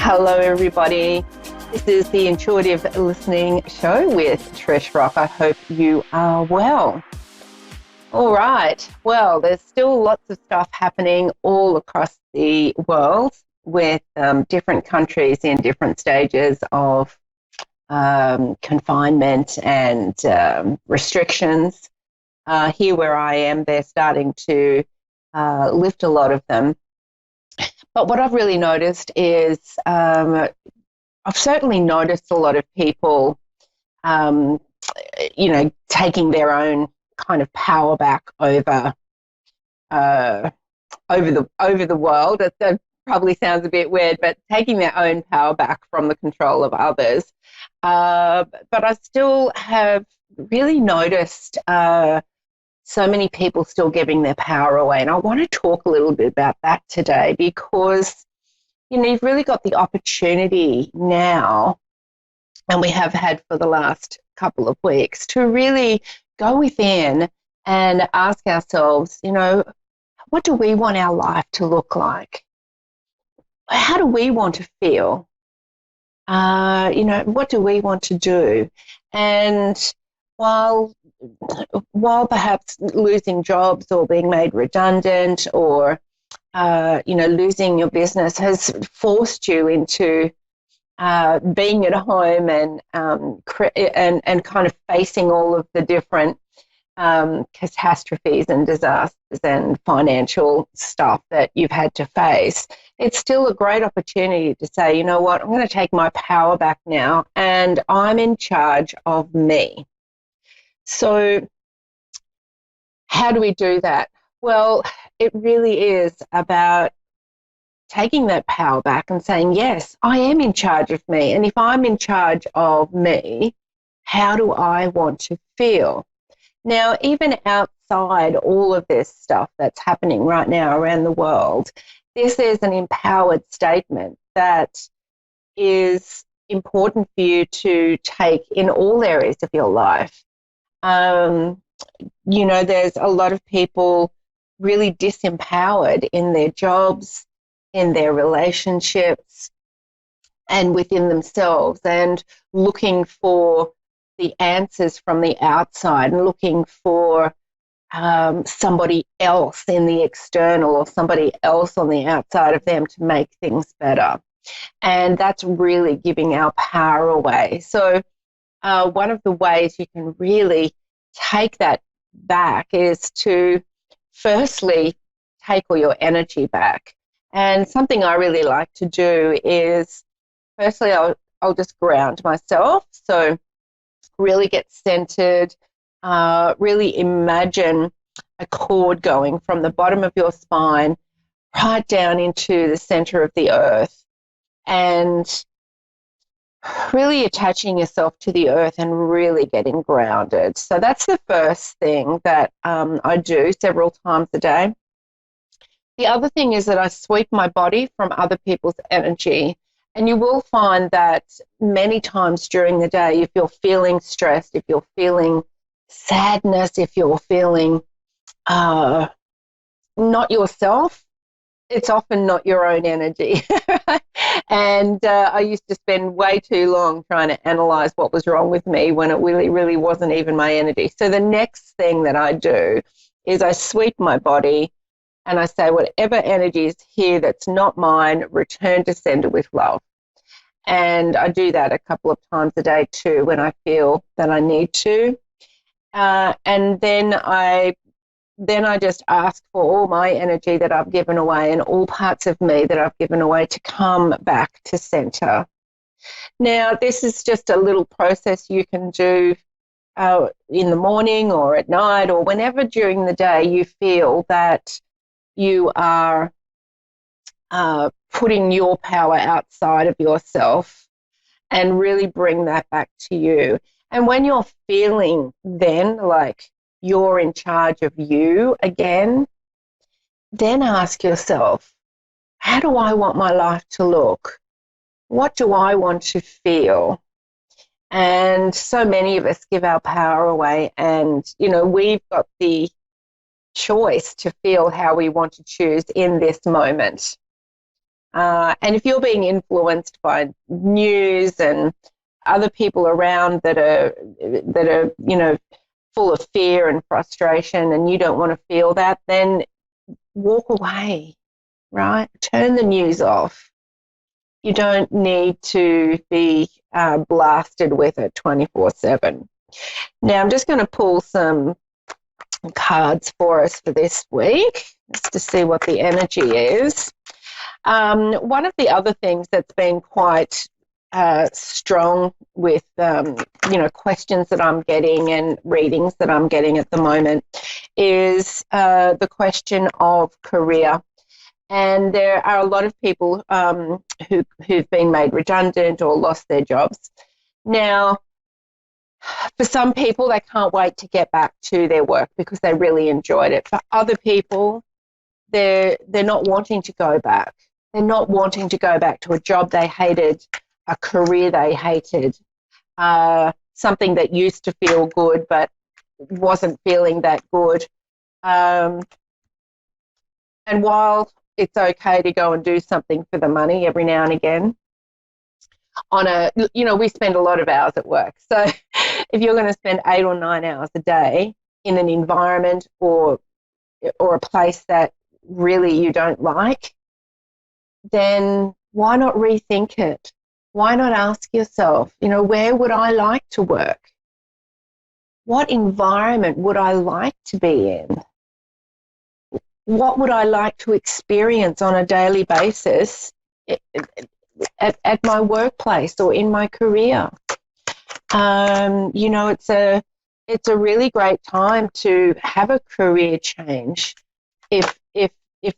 Hello, everybody. This is the Intuitive Listening Show with Trish Rock. I hope you are well. All right. Well, there's still lots of stuff happening all across the world with different countries in different stages of confinement and restrictions. Here where I am, they're starting to lift a lot of them. But what I've really noticed is I've certainly noticed a lot of people, taking their own kind of power back over the world. That probably sounds a bit weird, but taking their own power back from the control of others. But I still have really noticed so many people still giving their power away. And I want to talk a little bit about that today because, you've really got the opportunity now, and we have had for the last couple of weeks, to really go within and ask ourselves, what do we want our life to look like? How do we want to feel? What do we want to do? And while perhaps losing jobs or being made redundant or, losing your business has forced you into being at home and kind of facing all of the different catastrophes and disasters and financial stuff that you've had to face, it's still a great opportunity to say, you know what, I'm going to take my power back now and I'm in charge of me. So how do we do that? Well, it really is about taking that power back and saying, yes, I am in charge of me. And if I'm in charge of me, how do I want to feel? Now, even outside all of this stuff that's happening right now around the world, this is an empowered statement that is important for you to take in all areas of your life. There's a lot of people really disempowered in their jobs, in their relationships, and within themselves, and looking for the answers from the outside and looking for somebody else in the external or somebody else on the outside of them to make things better. And that's really giving our power away. So one of the ways you can really take that back is to firstly take all your energy back. And something I really like to do is firstly I'll just ground myself. So really get centered, really imagine a cord going from the bottom of your spine right down into the center of the earth, and really attaching yourself to the earth and really getting grounded. So that's the first thing that I do several times a day. The other thing is that I sweep my body from other people's energy. And you will find that many times during the day, if you're feeling stressed, if you're feeling sadness, if you're feeling not yourself, it's often not your own energy. And I used to spend way too long trying to analyze what was wrong with me when it really, really wasn't even my energy. So the next thing that I do is I sweep my body and I say, whatever energy is here that's not mine, return to sender with love. And I do that a couple of times a day too when I feel that I need to. And then I just ask for all my energy that I've given away and all parts of me that I've given away to come back to center. Now, this is just a little process you can do in the morning or at night or whenever during the day you feel that you are putting your power outside of yourself, and really bring that back to you. And when you're feeling then like you're in charge of you again, then ask yourself, how do I want my life to look? What do I want to feel? And so many of us give our power away, and, we've got the choice to feel how we want to choose in this moment. And if you're being influenced by news and other people around that are, full of fear and frustration, and you don't want to feel that, then walk away, right? Turn the news off. You don't need to be blasted with it 24/7. Now, I'm just going to pull some cards for us for this week, just to see what the energy is. One of the other things that's been quite strong with, questions that I'm getting and readings that I'm getting at the moment is the question of career. And there are a lot of people who've been made redundant or lost their jobs. Now, for some people, they can't wait to get back to their work because they really enjoyed it. For other people, they're not wanting to go back. They're not wanting to go back to a job they hated, a career they hated, something that used to feel good but wasn't feeling that good. And while it's okay to go and do something for the money every now and again, we spend a lot of hours at work. So if you're going to spend 8 or 9 hours a day in an environment or a place that really you don't like, then why not rethink it? Why not ask yourself, where would I like to work? What environment would I like to be in? What would I like to experience on a daily basis at my workplace or in my career? It's a really great time to have a career change if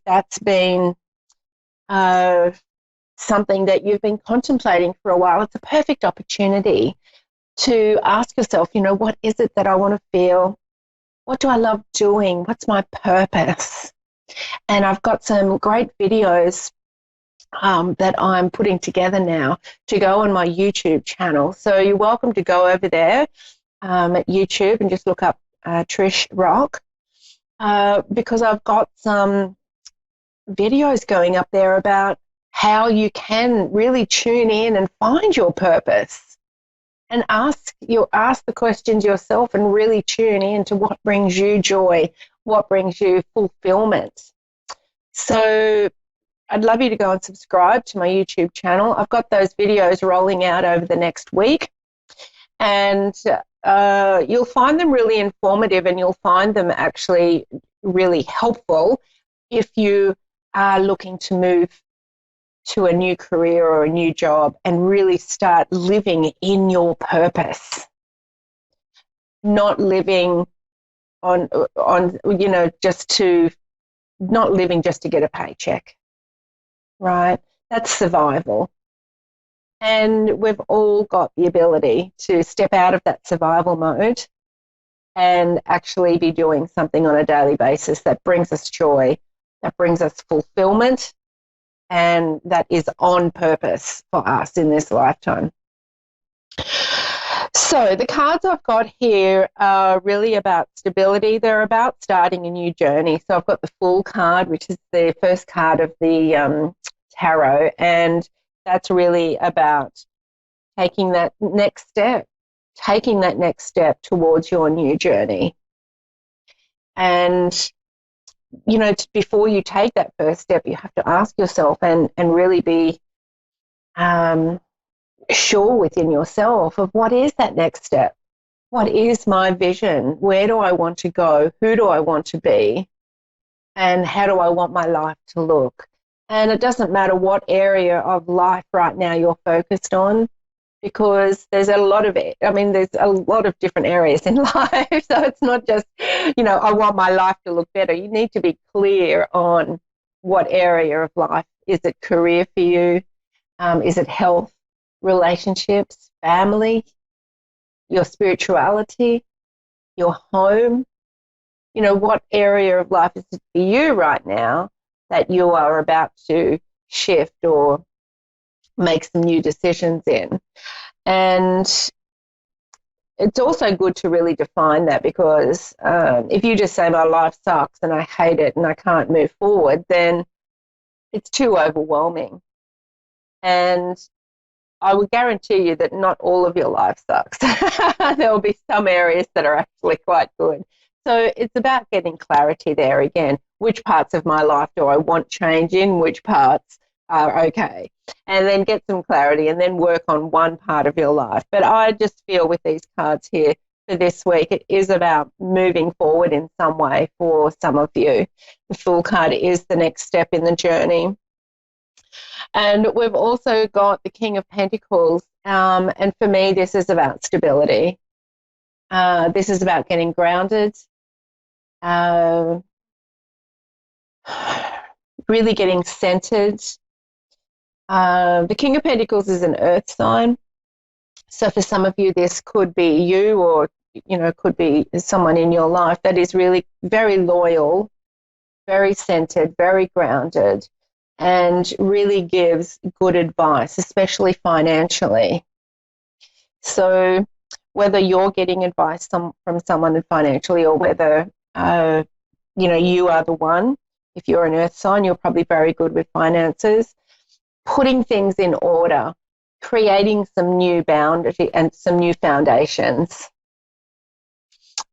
that's been something that you've been contemplating for a while. It's a perfect opportunity to ask yourself, what is it that I want to feel? What do I love doing? What's my purpose? And I've got some great videos that I'm putting together now to go on my YouTube channel. So you're welcome to go over there at YouTube and just look up Trish Rock, because I've got some videos going up there about how you can really tune in and find your purpose and ask the questions yourself and really tune in to what brings you joy, what brings you fulfillment. So I'd love you to go and subscribe to my YouTube channel. I've got those videos rolling out over the next week, and you'll find them really informative, and you'll find them actually really helpful if you are looking to move to a new career or a new job and really start living in your purpose, not living not living just to get a paycheck, right? That's survival. And we've all got the ability to step out of that survival mode and actually be doing something on a daily basis that brings us joy, that brings us fulfillment, and that is on purpose for us in this lifetime. So the cards I've got here are really about stability. They're about starting a new journey. So I've got the Fool card, which is the first card of the tarot, and that's really about taking that next step towards your new journey. And before you take that first step, you have to ask yourself and really be sure within yourself of what is that next step? What is my vision? Where do I want to go? Who do I want to be? And how do I want my life to look? And it doesn't matter what area of life right now you're focused on, because there's a lot of different areas in life. So it's not just, I want my life to look better. You need to be clear on what area of life. Is it career for you? Is it health, relationships, family, your spirituality, your home? What area of life is it for you right now that you are about to shift or make some new decisions in? And it's also good to really define that, because if you just say my life sucks and I hate it and I can't move forward, then it's too overwhelming. And I would guarantee you that not all of your life sucks. There will be some areas that are actually quite good. So it's about getting clarity there again. Which parts of my life do I want change in? Which parts are okay? And then get some clarity and then work on one part of your life. But I just feel with these cards here for this week, it is about moving forward in some way for some of you. The Fool card is the next step in the journey. And we've also got the King of Pentacles. And for me, this is about stability. This is about getting grounded, really getting centered. The King of Pentacles is an earth sign. So for some of you, this could be you, or, could be someone in your life that is really very loyal, very centered, very grounded, and really gives good advice, especially financially. So whether you're getting advice from someone financially, or whether, you are the one, if you're an earth sign, you're probably very good with finances, putting things in order, creating some new boundary and some new foundations,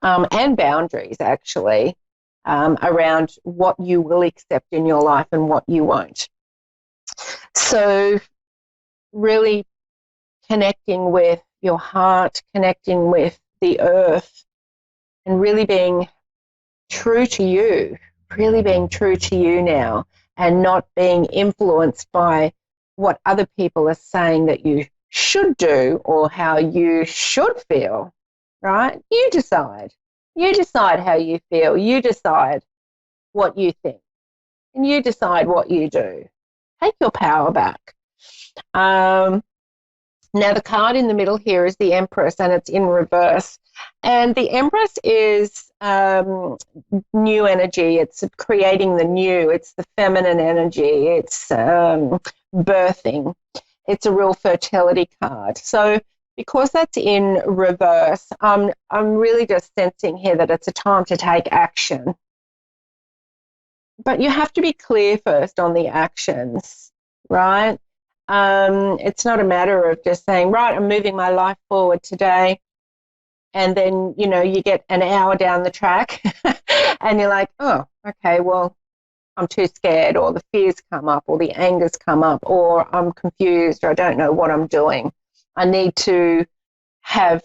and boundaries actually, around what you will accept in your life and what you won't. So really connecting with your heart, connecting with the earth, and really being true to you, now, and not being influenced by what other people are saying that you should do or how you should feel, right? You decide. You decide how you feel. You decide what you think. And you decide what you do. Take your power back. Now, the card in the middle here is the Empress, and it's in reverse. And the Empress is new energy. It's creating the new. It's the feminine energy. It's birthing. It's a real fertility card. So because that's in reverse, I'm really just sensing here that it's a time to take action. But you have to be clear first on the actions, right? It's not a matter of just saying, right, I'm moving my life forward today. And then, you get an hour down the track and you're like, oh, okay, well, I'm too scared, or the fears come up, or the angers come up, or I'm confused, or I don't know what I'm doing. I need to have,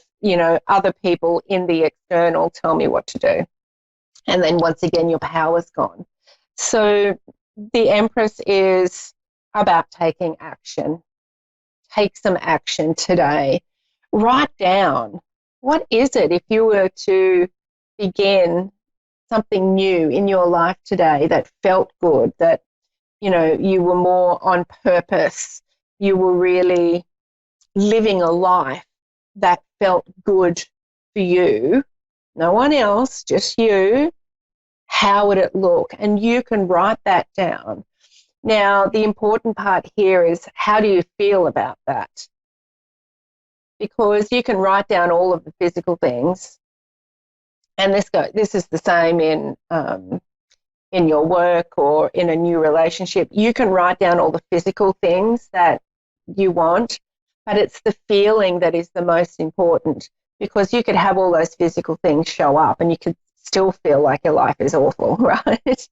other people in the external tell me what to do. And then once again, your power's gone. So the Empress is about taking action. Take some action today. Write down, what is it if you were to begin something new in your life today that felt good, that, you were more on purpose, you were really living a life that felt good for you, no one else, just you, how would it look? And you can write that down. Now, the important part here is, how do you feel about that? Because you can write down all of the physical things, and this is the same in your work or in a new relationship. You can write down all the physical things that you want, but it's the feeling that is the most important, because you could have all those physical things show up and you could still feel like your life is awful, right?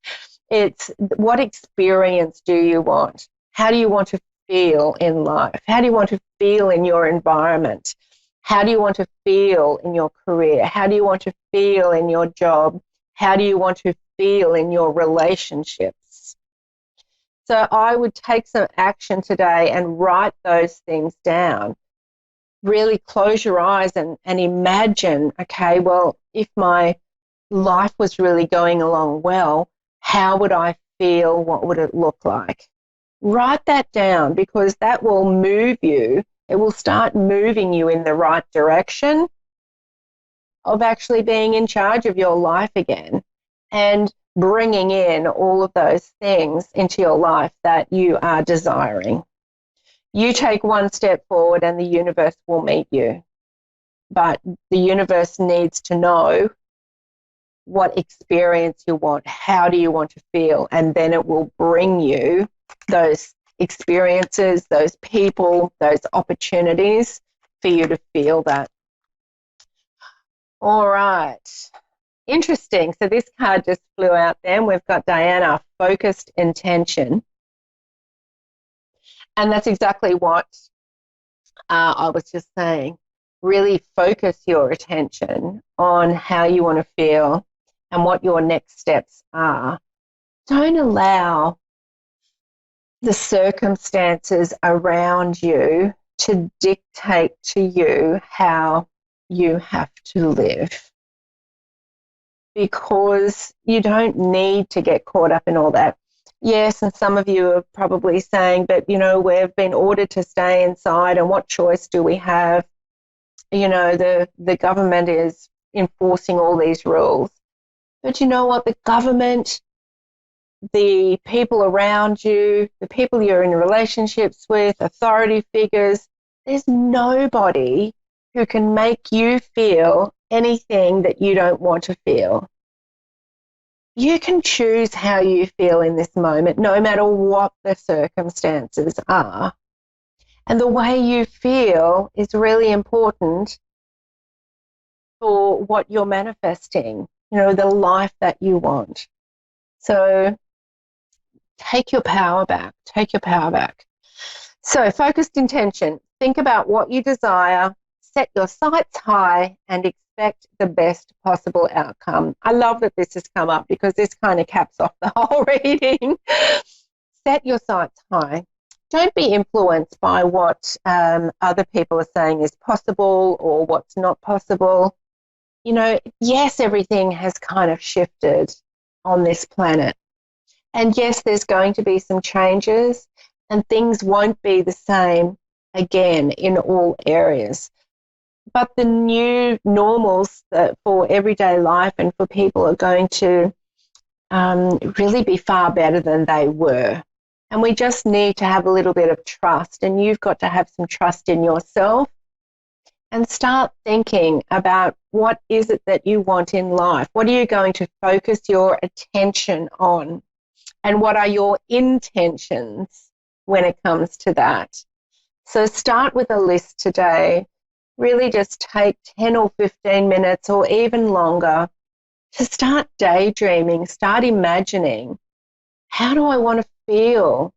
It's what experience do you want? How do you want to feel in life? How do you want to feel in your environment? How do you want to feel in your career? How do you want to feel in your job? How do you want to feel in your relationships? So I would take some action today and write those things down. Really close your eyes and imagine, okay, well, if my life was really going along well, how would I feel? What would it look like? Write that down, because that will move you. It will start moving you in the right direction of actually being in charge of your life again and bringing in all of those things into your life that you are desiring. You take one step forward and the universe will meet you. But the universe needs to know what experience you want, how do you want to feel, and then it will bring you those experiences, those people, those opportunities for you to feel that. All right. Interesting. So this card just flew out there. We've got Diana, focused intention. And that's exactly what I was just saying. Really focus your attention on how you want to feel and what your next steps are. Don't allow the circumstances around you to dictate to you how you have to live, because you don't need to get caught up in all that. Yes, and some of you are probably saying, but, you know, we've been ordered to stay inside, and what choice do we have? You know, the government is enforcing all these rules. But you know what? The government, the people around you, the people you're in relationships with, authority figures, there's nobody who can make you feel anything that you don't want to feel. You can choose how you feel in this moment, no matter what the circumstances are. And the way you feel is really important for what you're manifesting, you know, the life that you want. So take your power back. Take your power back. So focused intention. Think about what you desire. Set your sights high and expect the best possible outcome. I love that this has come up because this kind of caps off the whole reading. Set your sights high. Don't be influenced by what other people are saying is possible or what's not possible. You know, yes, everything has kind of shifted on this planet. And yes, there's going to be some changes and things won't be the same again in all areas. But the new normals for everyday life and for people are going to really be far better than they were. And we just need to have a little bit of trust, and you've got to have some trust in yourself and start thinking about what is it that you want in life? What are you going to focus your attention on? And what are your intentions when it comes to that? So start with a list today. Really just take 10 or 15 minutes or even longer to start daydreaming, start imagining, how do I want to feel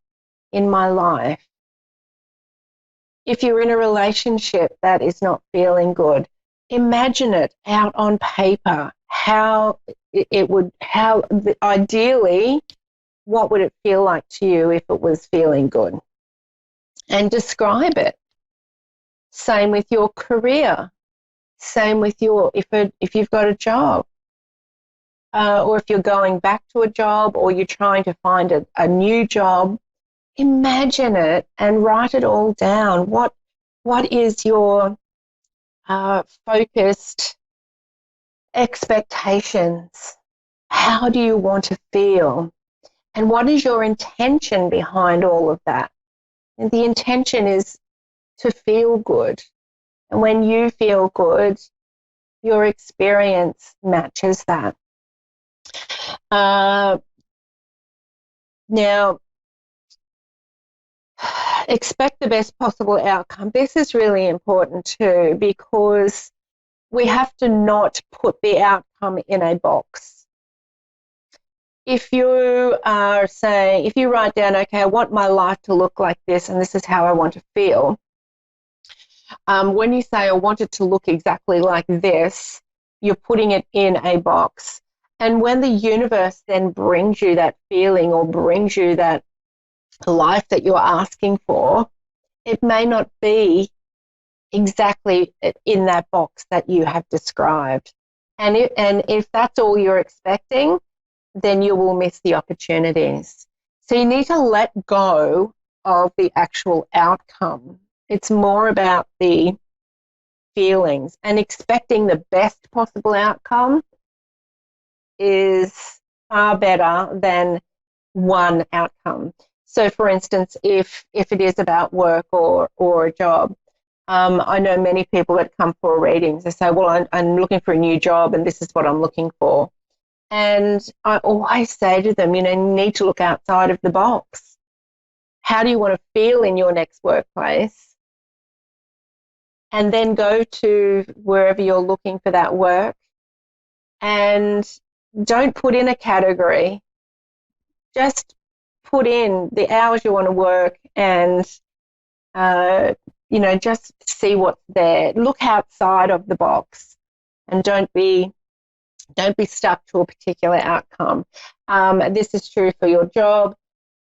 in my life? If you're in a relationship that is not feeling good, imagine it out on paper, ideally, what would it feel like to you if it was feeling good? And describe it. Same with your career. Same with if you've got a job. Or if you're going back to a job or you're trying to find a new job, imagine it and write it all down. What is your focused expectations? How do you want to feel? And what is your intention behind all of that? And the intention is to feel good. And when you feel good, your experience matches that. Now, expect the best possible outcome. This is really important too, because we have to not put the outcome in a box. If you are saying, if you write down, okay, I want my life to look like this and this is how I want to feel. When you say I want it to look exactly like this, you're putting it in a box. And when the universe then brings you that feeling or brings you that life that you're asking for, it may not be exactly in that box that you have described. And if that's all you're expecting, then you will miss the opportunities. So you need to let go of the actual outcome. It's more about the feelings, and expecting the best possible outcome is far better than one outcome. So for instance, if it is about work or a job, I know many people that come for readings, they say, well, I'm looking for a new job and this is what I'm looking for. And I always say to them, you know, you need to look outside of the box. how do you want to feel in your next workplace, and then go to wherever you're looking for that work, and don't put in a category. Just put in the hours you want to work, and just see what's there. Look outside of the box, and don't be stuck to a particular outcome. This is true for your job,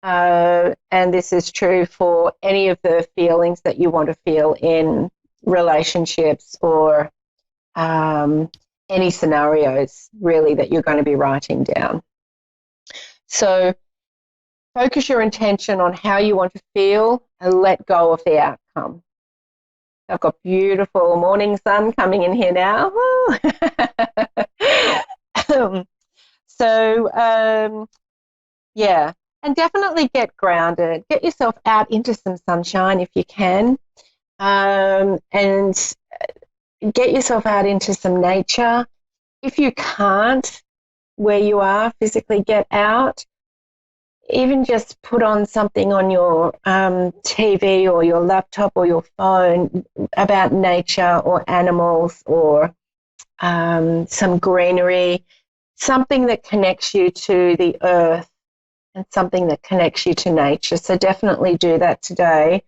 and this is true for any of the feelings that you want to feel in relationships, or any scenarios really that you're going to be writing down. So focus your intention on how you want to feel and let go of the outcome. I've got beautiful morning sun coming in here now. Yeah, and definitely get grounded. Get yourself out into some sunshine if you can, and get yourself out into some nature. If you can't, where you are, physically get out. Even just put on something on your TV or your laptop or your phone about nature or animals, or some greenery, something that connects you to the earth and something that connects you to nature. So definitely do that today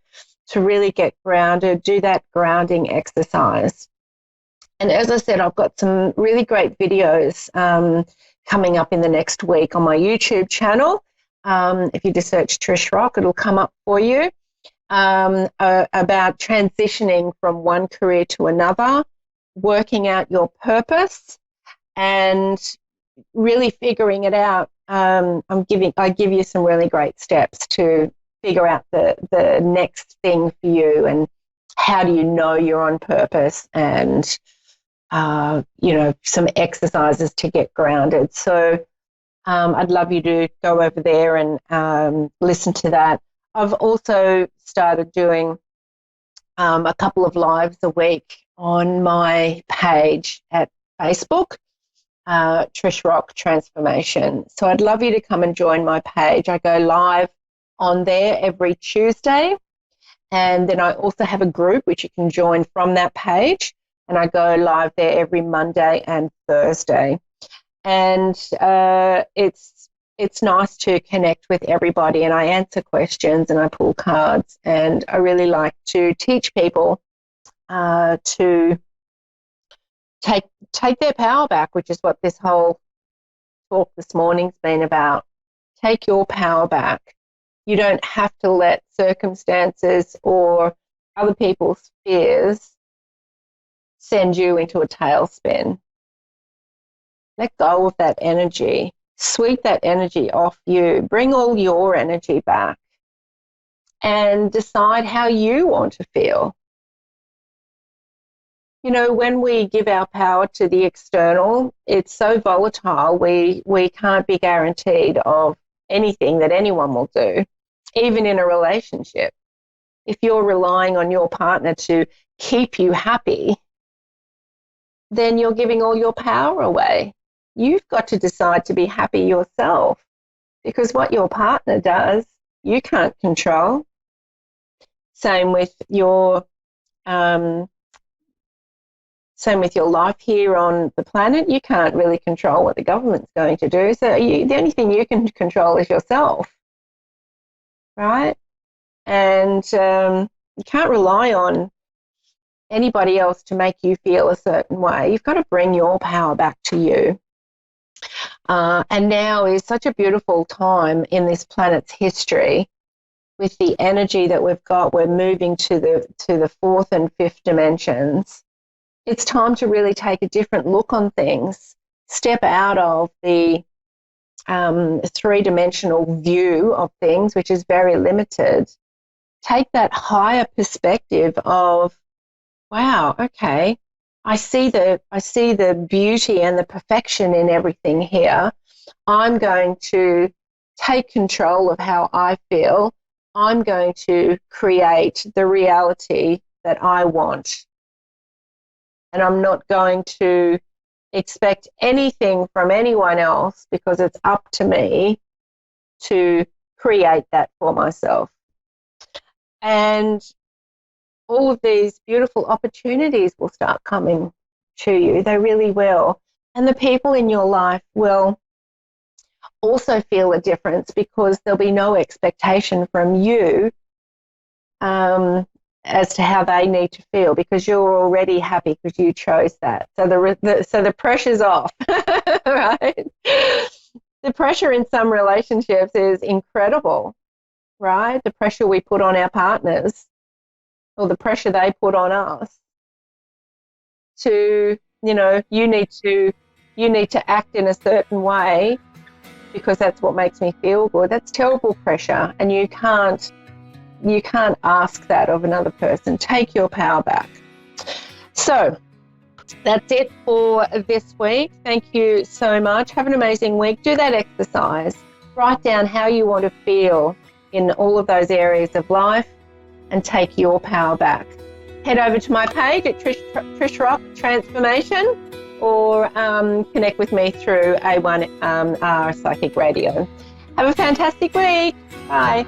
to really get grounded. Do that grounding exercise. And as I said, I've got some really great videos coming up in the next week on my YouTube channel. If you just search Trish Rock, it'll come up for you, about transitioning from one career to another, working out your purpose, and really figuring it out. I give you some really great steps to figure out the next thing for you, and how do you know you're on purpose, and some exercises to get grounded. So I'd love you to go over there and listen to that. I've also started doing a couple of lives a week on my page at Facebook, Trish Rock Transformation. So I'd love you to come and join my page. I go live on there every Tuesday, and then I also have a group which you can join from that page, and I go live there every Monday and Thursday. And it's nice to connect with everybody, and I answer questions and I pull cards, and I really like to teach people to take their power back, which is what this whole talk this morning's been about. Take your power back. You don't have to let circumstances or other people's fears send you into a tailspin. Let go of that energy. Sweep that energy off you. Bring all your energy back and decide how you want to feel. When we give our power to the external, it's so volatile. We can't be guaranteed of anything that anyone will do, even in a relationship. If you're relying on your partner to keep you happy, then you're giving all your power away. You've got to decide to be happy yourself, because what your partner does, you can't control. Same with your life here on the planet. You can't really control what the government's going to do. So the only thing you can control is yourself, right? And you can't rely on anybody else to make you feel a certain way. You've got to bring your power back to you. And now is such a beautiful time in this planet's history. With the energy that we've got, we're moving to the fourth and fifth dimensions. It's time to really take a different look on things. Step out of the three-dimensional view of things, which is very limited. Take that higher perspective of, wow, okay, I see the beauty and the perfection in everything here. I'm going to take control of how I feel. I'm going to create the reality that I want. And I'm not going to expect anything from anyone else, because it's up to me to create that for myself. And all of these beautiful opportunities will start coming to you. They really will. And the people in your life will also feel a difference because there'll be no expectation from you as to how they need to feel, because you're already happy because you chose that. So the pressure's off, right? The pressure in some relationships is incredible, right? The pressure we put on our partners, or the pressure they put on us to, you need to act in a certain way because that's what makes me feel good. That's terrible pressure, and you can't ask that of another person. Take your power back. So that's it for this week. Thank you so much. Have an amazing week. Do that exercise. Write down how you want to feel in all of those areas of life and take your power back. Head over to my page at Trish Rock Transformation, or connect with me through A1R Psychic Radio. Have a fantastic week. Bye.